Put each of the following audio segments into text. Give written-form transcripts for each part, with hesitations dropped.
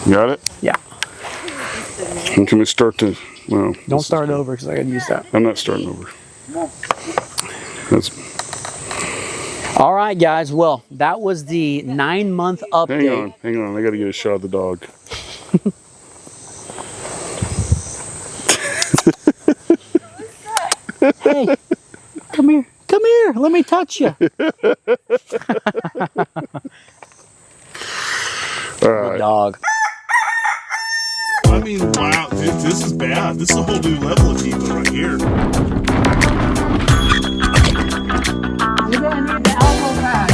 Got it? Yeah. And can we start to, well. Don't start over because I got to use that. I'm not starting over. That's. All right, guys. Well, that was the 9-month update. Hang on. I got to get a shot of the dog. Hey, come here. Come here. Let me touch you. All right. Dog. I mean, wow, this is bad. This is a whole new level of evil right here. You're gonna need the elbow pad.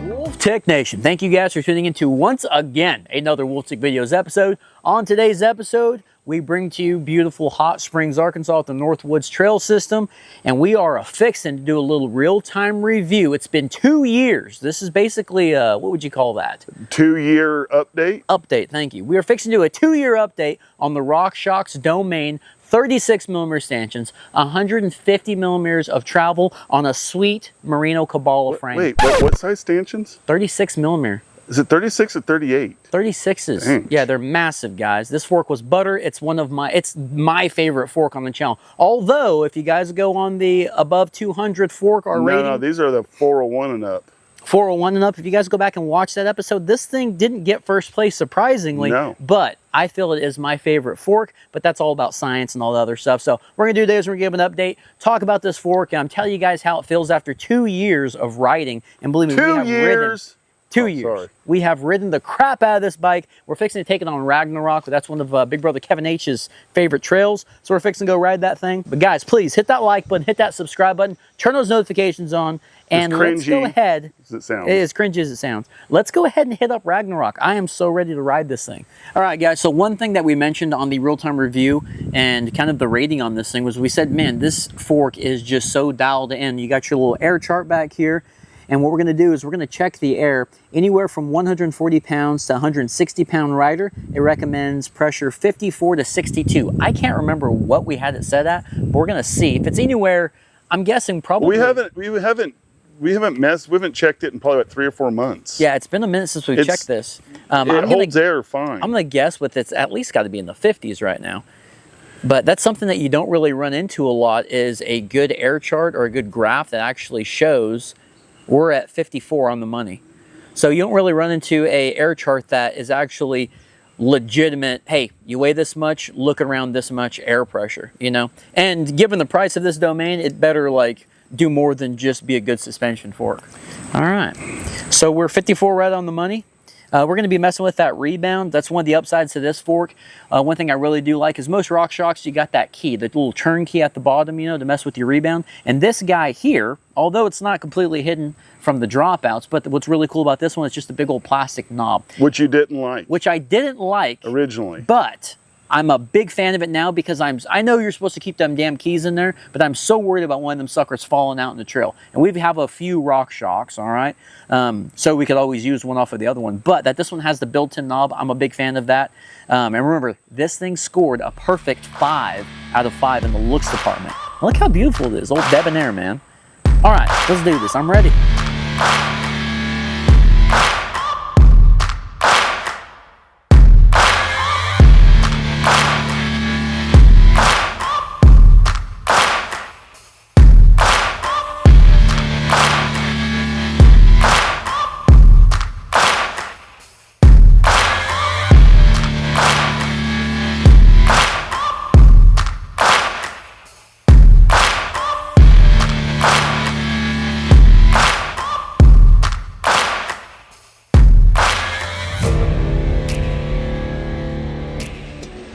Wolf Tech Nation, thank you guys for tuning into once again another Wolf Tech Videos episode. On today's episode, we bring to you beautiful Hot Springs, Arkansas at the Northwoods Trail System, and we are affixing to do a little real-time review. It's been 2 years. This is basically, what would you call that? 2-year update? Update, thank you. We are fixing to do a 2-year update on the RockShox Domain 36mm stanchions, 150 millimeters of travel on a sweet Marino Cabala frame. Wait, what size stanchions? 36 millimeter. Is it 36 or 38? 36s. Dang. Yeah, they're massive, guys. This fork was butter. It's my favorite fork on the channel. Although, if you guys go on the above 200 fork or rating. No, these are the 401 and up. 401 and up. If you guys go back and watch that episode, this thing didn't get first place, surprisingly. No. But I feel it is my favorite fork, but that's all about science and all the other stuff. So we're going to do this. We're going to give an update, talk about this fork, and I'm telling you guys how it feels after 2 years of riding. And believe me, we have ridden 2 years. Sorry. We have ridden the crap out of this bike. We're fixing to take it on Ragnarok. That's one of Big Brother Kevin H's favorite trails. So we're fixing to go ride that thing. But guys, please hit that like button, hit that subscribe button, turn those notifications on, and let's go ahead. As it sounds. It is cringy as it sounds. Let's go ahead and hit up Ragnarok. I am so ready to ride this thing. All right, guys. So one thing that we mentioned on the real-time review and kind of the rating on this thing was we said, man, this fork is just so dialed in. You got your little air chart back here. And what we're going to do is we're going to check the air anywhere from 140 pounds to 160 pound rider. It recommends pressure 54 to 62. I can't remember what we had it set at, but we're going to see. If it's anywhere, I'm guessing probably. We haven't checked it in probably about 3 or 4 months. Yeah, it's been a minute since we've checked this. It holds air fine. I'm going to guess with it's at least got to be in the 50s right now. But that's something that you don't really run into a lot is a good air chart or a good graph that actually shows we're at 54 on the money. So you don't really run into a air chart that is actually legitimate. Hey, you weigh this much, look around this much air pressure, you know? And given the price of this Domain, it better like do more than just be a good suspension fork. All right, so we're 54 right on the money. We're going to be messing with that rebound. That's one of the upsides to this fork. One thing I really do like is most RockShox, you got that key, the little turn key at the bottom, you know, to mess with your rebound. And this guy here, although it's not completely hidden from the dropouts, but what's really cool about this one is just a big old plastic knob. Which you didn't like. Which I didn't like. Originally. But I'm a big fan of it now because I know you're supposed to keep them damn keys in there, but I'm so worried about one of them suckers falling out in the trail. And we have a few RockShox, all right? So we could always use one off of the other one. But that this one has the built-in knob, I'm a big fan of that. And remember, this thing scored a perfect 5 out of 5 in the looks department. And look how beautiful it is, old debonair, man. All right, let's do this. I'm ready.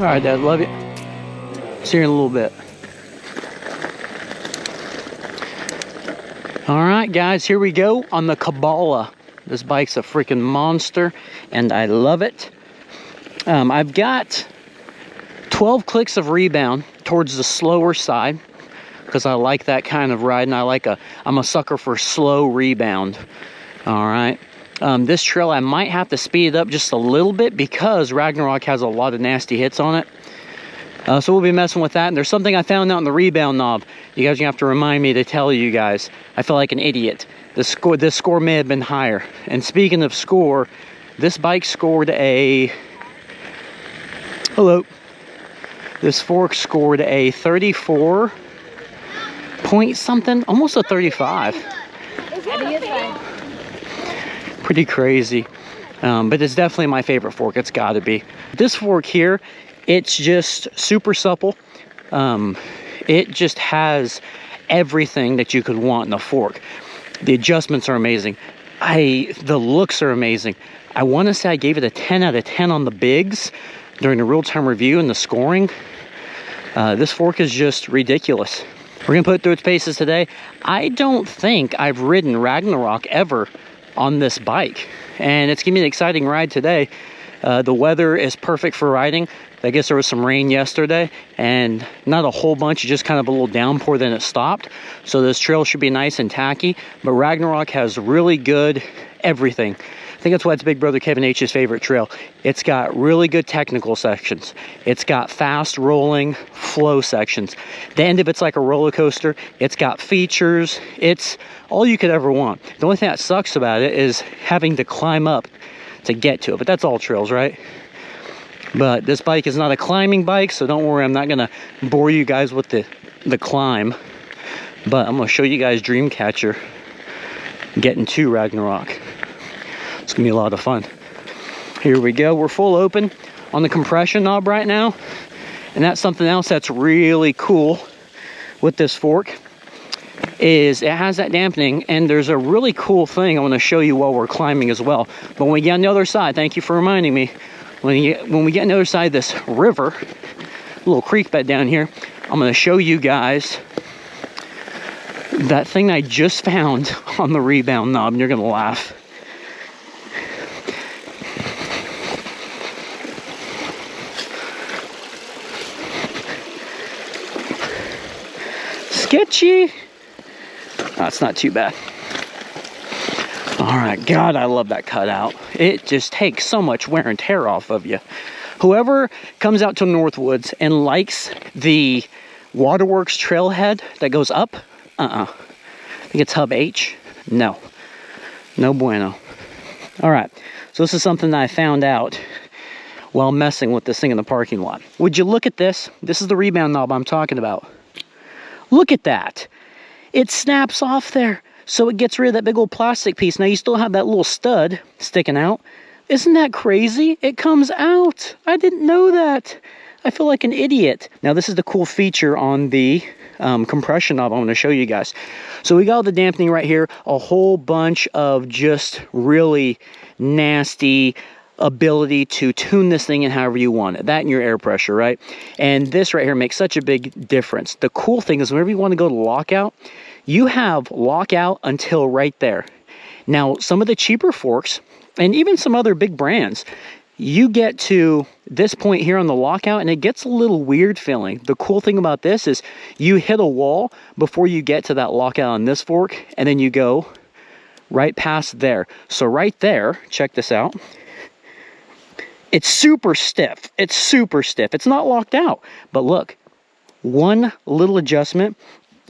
All right, Dad, love you. See you in a little bit. All right, guys, here we go on the Cabala. This bike's a freaking monster, and I love it. I've got 12 clicks of rebound towards the slower side because I like that kind of ride, and I'm a sucker for slow rebound. All right. This trail, I might have to speed it up just a little bit because Ragnarok has a lot of nasty hits on it. So we'll be messing with that. And there's something I found out in the rebound knob. You guys are going to have to remind me to tell you guys. I feel like an idiot. This score may have been higher. And speaking of score, This bike scored a, hello, this fork scored a 34 point something, almost a 35. Pretty crazy. But it's definitely my favorite fork. It's got to be. This fork here, it's just super supple. It just has everything that you could want in a fork. The adjustments are amazing. The looks are amazing. I want to say I gave it a 10 out of 10 on the bigs during the real-time review and the scoring. This fork is just ridiculous. We're going to put it through its paces today. I don't think I've ridden Ragnarok ever on this bike, and it's going to be an exciting ride today. The weather is perfect for riding. I guess there was some rain yesterday, and not a whole bunch, just kind of a little downpour, then it stopped. So this trail should be nice and tacky, but Ragnarok has really good everything. I think that's why it's Big Brother Kevin H's favorite trail. It's got really good technical sections. It's got fast rolling flow sections. The end of it's like a roller coaster. It's got features. It's all you could ever want. The only thing that sucks about it is having to climb up to get to it, but that's all trails, right? But this bike is not a climbing bike, so don't worry, I'm not gonna bore you guys with the climb, but I'm gonna show you guys Dreamcatcher getting to Ragnarok. It's gonna be a lot of fun. Here we go, we're full open on the compression knob right now, and that's something else that's really cool with this fork, is it has that dampening, and there's a really cool thing I want to show you while we're climbing as well. But when we get on the other side, thank you for reminding me, when we get on the other side of this river, a little creek bed down here, I'm going to show you guys that thing I just found on the rebound knob, and you're going to laugh. Sketchy. That's not too bad. All right, God, I love that cutout. It just takes so much wear and tear off of you. Whoever comes out to Northwoods and likes the Waterworks trailhead that goes up, I think it's Hub H. No bueno. All right, so this is something that I found out while messing with this thing in the parking lot. Would you look at this? This is the rebound knob I'm talking about. Look at that. It snaps off there, so it gets rid of that big old plastic piece. Now you still have that little stud sticking out. Isn't that crazy? It comes out. I didn't know that. I feel like an idiot. Now this is the cool feature on the compression knob I'm going to show you guys. So we got all the dampening right here, a whole bunch of just really nasty ability to tune this thing in however you want it. That and your air pressure, right? And this right here makes such a big difference. The cool thing is whenever you want to go to lockout, you have lockout until right there. Now, some of the cheaper forks, and even some other big brands, you get to this point here on the lockout and it gets a little weird feeling. The cool thing about this is you hit a wall before you get to that lockout on this fork, and then you go right past there. So right there, check this out. It's super stiff. It's super stiff. It's not locked out. But look, one little adjustment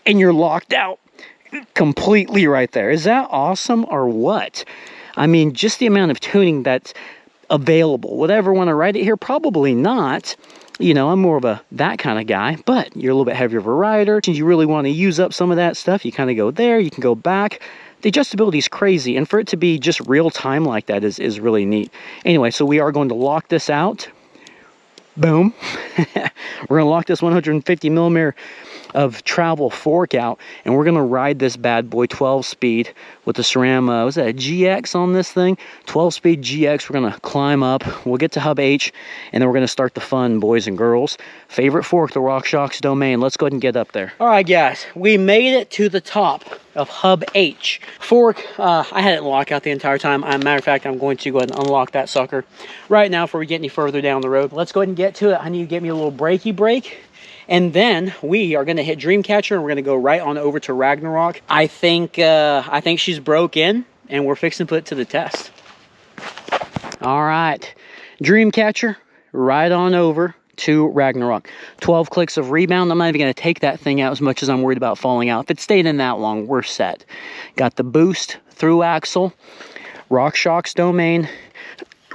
and you're locked out completely right there. Is that awesome or what? I mean, just the amount of tuning that's available. Would I ever want to ride it here? Probably not. You know, I'm more of that kind of guy, but you're a little bit heavier of a rider. Since you really want to use up some of that stuff, you kind of go there, you can go back. The adjustability is crazy, and for it to be just real time like that is really neat. Anyway, so we are going to lock this out. Boom. We're going to lock this 150 millimeter of travel fork out, and we're going to ride this bad boy 12 speed with the SRAM, was that a GX on this thing? 12 speed GX. We're going to climb up. We'll get to Hub H, and then we're going to start the fun, boys and girls. Favorite fork, the RockShox Domain. Let's go ahead and get up there. All right, guys, we made it to the top of Hub H. Fork, I had it in lockout the entire time. As a matter of fact, I'm going to go ahead and unlock that sucker right now before we get any further down the road. Let's go ahead and get to it. I need to get me a little brakey brake. And then we are going to hit Dreamcatcher, and we're going to go right on over to Ragnarok. I think she's broke in, and we're fixing to put it to the test. All right, Dreamcatcher, right on over to Ragnarok. 12 clicks of rebound. I'm not even going to take that thing out as much as I'm worried about falling out. If it stayed in that long, we're set. Got the boost through axle, RockShox Domain.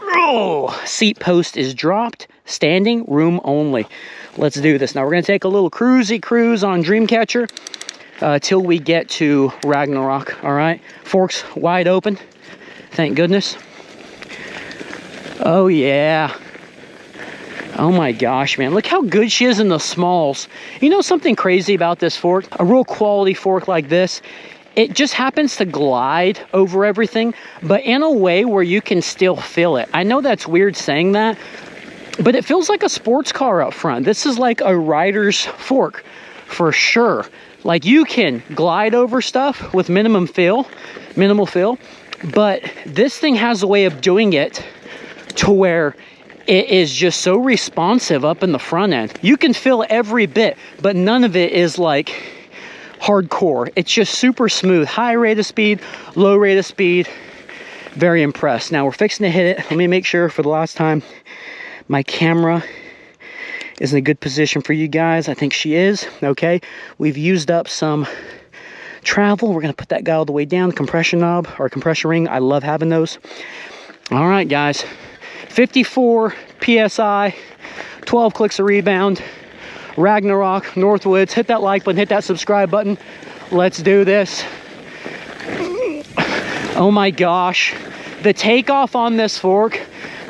Oh, seat post is dropped. Standing room only. Let's do this. Now we're going to take a little cruisy cruise on Dreamcatcher till we get to Ragnarok. All right, forks wide open. Thank goodness. Oh yeah. Oh my gosh, man. Look how good she is in the smalls. You know something crazy about this fork? A real quality fork like this, it just happens to glide over everything, but in a way where you can still feel it. I know that's weird saying that, but it feels like a sports car up front. This is like a rider's fork for sure. Like you can glide over stuff with minimal feel, but this thing has a way of doing it to where it is just so responsive up in the front end. You can feel every bit, but none of it is like hardcore. It's just super smooth. High rate of speed, low rate of speed. Very impressed. Now we're fixing to hit it. Let me make sure for the last time my camera is in a good position for you guys. I think she is. Okay. We've used up some travel. We're going to put that guy all the way down. Compression knob or compression ring. I love having those. All right, guys. 54 PSI, 12 clicks of rebound, Ragnarok, Northwoods. Hit that like button, hit that subscribe button. Let's do this. Oh my gosh. The takeoff on this fork,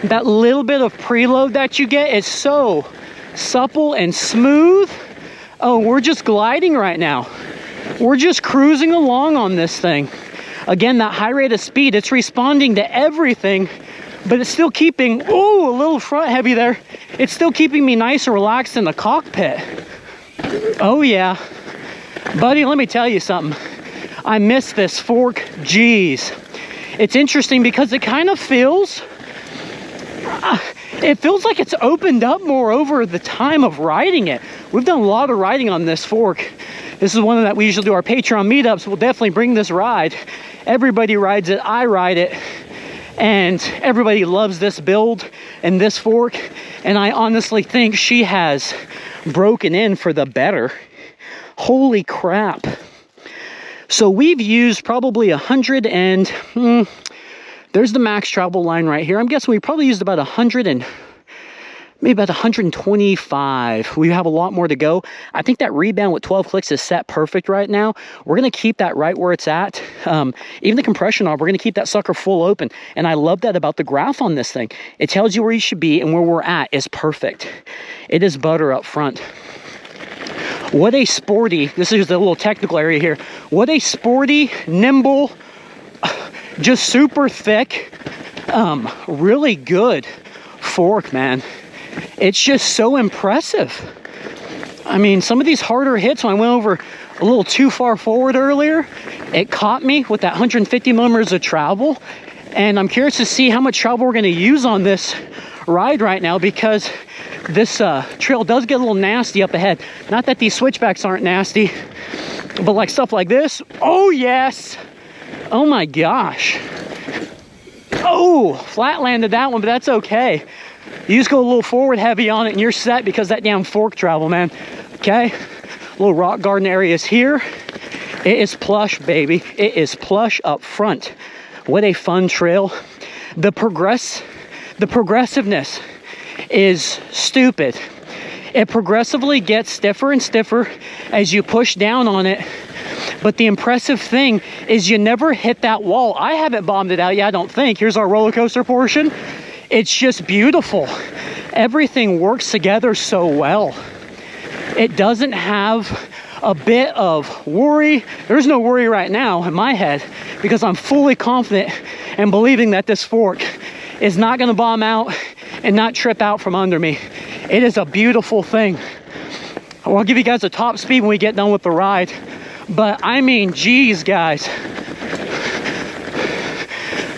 that little bit of preload that you get is so supple and smooth. Oh, we're just gliding right now. We're just cruising along on this thing. Again, that high rate of speed, it's responding to everything, but it's still keeping, ooh, a little front heavy there. It's still keeping me nice and relaxed in the cockpit. Oh yeah. Buddy, let me tell you something. I miss this fork, jeez. It's interesting because it kind of feels, it feels like it's opened up more over the time of riding it. We've done a lot of riding on this fork. This is one that we usually do our Patron meetups. We'll definitely bring this ride. Everybody rides it, I ride it. And everybody loves this build and this fork, and I honestly think she has broken in for the better. Holy crap. So we've used probably 100 and there's the max travel line right here. I'm guessing we probably used about 100 and maybe about 125. We have a lot more to go. I think that rebound with 12 clicks is set perfect right now. We're going to keep that right where it's at. Even the compression knob, we're going to keep that sucker full open. And I love that about the graph on this thing. It tells you where you should be, and where we're at is perfect. It is butter up front. What a sporty, this is a little technical area here. What a sporty, nimble, just super thick, really good fork, man. It's just so impressive. I mean, some of these harder hits, when I went over a little too far forward earlier, it caught me with that 150 millimeters of travel. And I'm curious to see how much travel we're going to use on this ride right now, because this trail does get a little nasty up ahead. Not that these switchbacks aren't nasty, but like stuff like this. Oh, yes. Oh, my gosh. Oh, flat landed that one, but that's okay. You just go a little forward heavy on it and you're set, because that damn fork travel, man. Okay, little rock garden areas here. It is plush, baby. It is plush up front. What a fun trail. The progressiveness is stupid. It progressively gets stiffer and stiffer as you push down on it. But the impressive thing is you never hit that wall. I haven't bombed it out yet, I don't think. Here's our roller coaster portion. It's just beautiful. Everything works together so well. It doesn't have a bit of worry. There's no worry right now in my head, because I'm fully confident and believing that this fork is not going to bomb out and not trip out from under me. It is a beautiful thing. I'll give you guys a top speed when we get done with the ride. But I mean, geez, guys.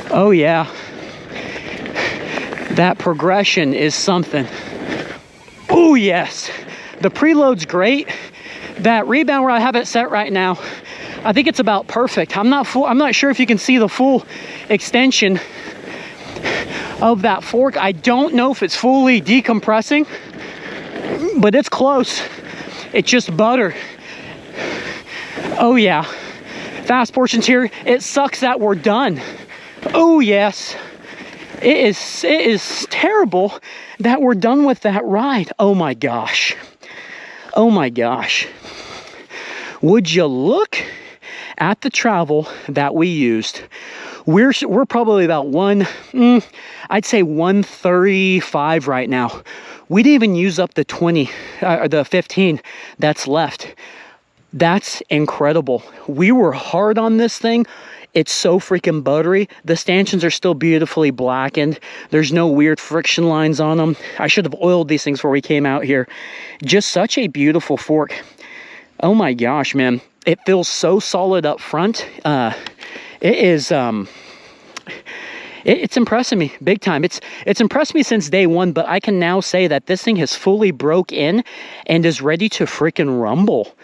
Oh yeah. That progression is something. Oh yes. The preload's great. That rebound where I have it set right now, I think it's about perfect. I'm not sure if you can see the full extension of that fork. I don't know if it's fully decompressing, but it's close. It's just butter. Oh yeah. Fast portions here. It sucks that we're done. Oh yes. It is terrible that we're done with that ride. Oh my gosh. Oh my gosh. Would you look at the travel that we used? We're probably about I'd say 135 right now. We didn't even use up the 20, or the 15 that's left. That's incredible. We were hard on this thing. It's so freaking buttery. The stanchions are still beautifully blackened. There's no weird friction lines on them. I should have oiled these things before we came out here. Just such a beautiful fork. Oh my gosh, man. It feels so solid up front. It's impressing me big time. It's impressed me since day one, but I can now say that this thing has fully broke in and is ready to freaking rumble.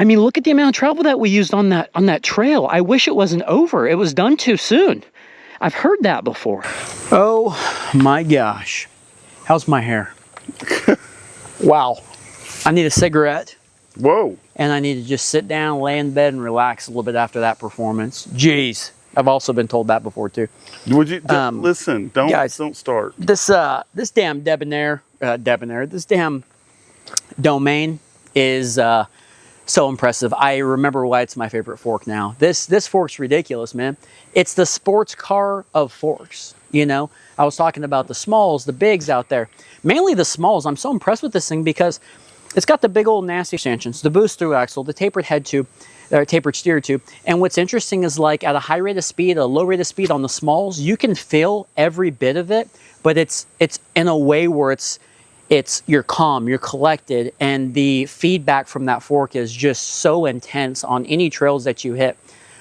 I mean, look at the amount of travel that we used on that trail. I wish it wasn't over. It was done too soon. I've heard that before. Oh my gosh. How's my hair? Wow. I need a cigarette. Whoa. And I need to just sit down, lay in bed, and relax a little bit after that performance. Jeez. I've also been told that before too. Would you listen? Don't start. This damn this damn Domain is so impressive. I remember why it's my favorite fork now. This fork's ridiculous, man. It's the sports car of forks. You know, I was talking about the smalls, the bigs out there. Mainly the smalls. I'm so impressed with this thing because it's got the big old nasty extensions, the boost through axle, the tapered head tube, or tapered steer tube. And what's interesting is, like, at a high rate of speed, a low rate of speed on the smalls, you can feel every bit of it, but it's in a way where you're calm, you're collected, and the feedback from that fork is just so intense on any trails that you hit.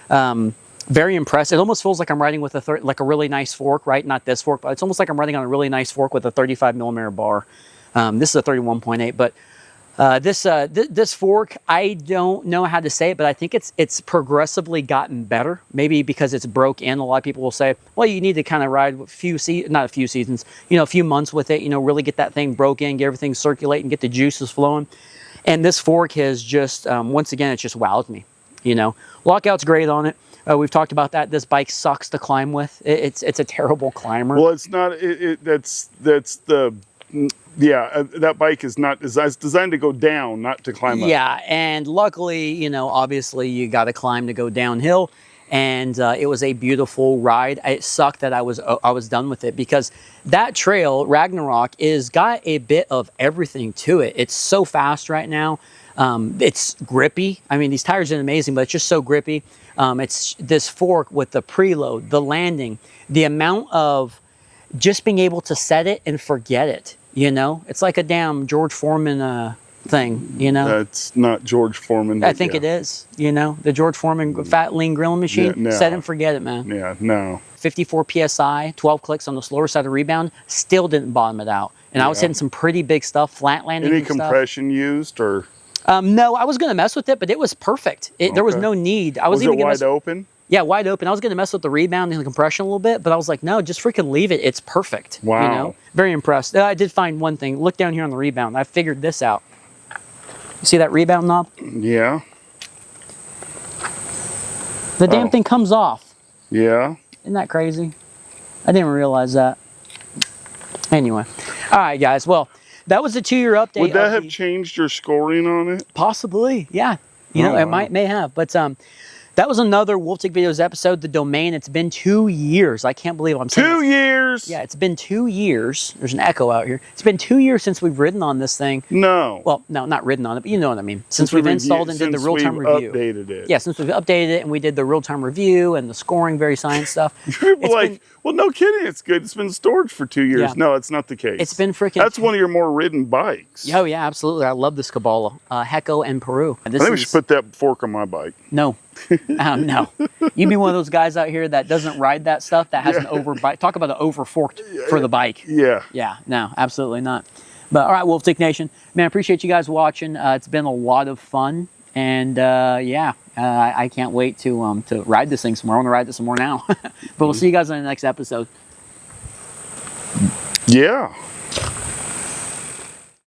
Very impressive. It almost feels like I'm riding with a really nice fork, right? Not this fork, but it's almost like I'm riding on a really nice fork with a 35mm bar. This is a 31.8, but this fork, I don't know how to say it, but I think it's progressively gotten better. Maybe because it's broke in. A lot of people will say, well, you need to kind of ride a few months with it, really get that thing broke in, get everything circulating, get the juices flowing. And this fork has just, once again, it's just wowed me. Lockout's great on it. We've talked about that. This bike sucks to climb with. It's a terrible climber. Well, it's not. That bike is not designed to go down, not to climb up. Yeah, and luckily, obviously you got to climb to go downhill, and it was a beautiful ride. It sucked that I was done with it because that trail, Ragnarok, is got a bit of everything to it. It's so fast right now. It's grippy. I mean, these tires are amazing, but it's just so grippy. It's this fork with the preload, the landing, the amount of just being able to set it and forget it. It's like a damn George Foreman thing, That's not George Foreman. I think it is, the George Foreman fat lean grilling machine. No. Set and forget it, man. Yeah, no. 54 PSI, 12 clicks on the slower side of rebound, still didn't bottom it out. And I was hitting some pretty big stuff, flat landing. Any compression used or? No, I was going to mess with it, but it was perfect. There was no need. Was it wide open? Yeah, wide open. I was going to mess with the rebound and the compression a little bit, but I was like, no, just freaking leave it. It's perfect. Wow. Very impressed. I did find one thing. Look down here on the rebound. I figured this out. You see that rebound knob? Yeah. The damn thing comes off. Yeah. Isn't that crazy? I didn't realize that. Anyway. All right, guys. Well, that was the 2-year update. Would that have changed your scoring on it? Possibly. Yeah. It may have. But that was another Wolftick Videos episode, the Domain. It's been 2 years. I can't believe I'm saying 2 years? Yeah, it's been 2 years. There's an echo out here. It's been 2 years since we've ridden on this thing. No. Well, no, not ridden on it, but you know what I mean. Since we've installed and did the real-time review. Updated it. Yeah, since we've updated it and we did the real-time review and the scoring, very science stuff. People well, no kidding, it's good. It's been storage for 2 years. Yeah. No, it's not the case. It's been freaking... That's one of your more ridden bikes. Oh, yeah, absolutely. I love this Cabala. Hecko and Peru. I think we should put that fork on my bike. No. No. You'd be one of those guys out here that doesn't ride that stuff, that has an over bike. Talk about an over forked for the bike. Yeah. Yeah, no, absolutely not. But all right, Wolftick Nation, man, I appreciate you guys watching. It's been a lot of fun, and I can't wait to ride this thing some more. I want to ride this some more now. But we'll see you guys on the next episode. Yeah.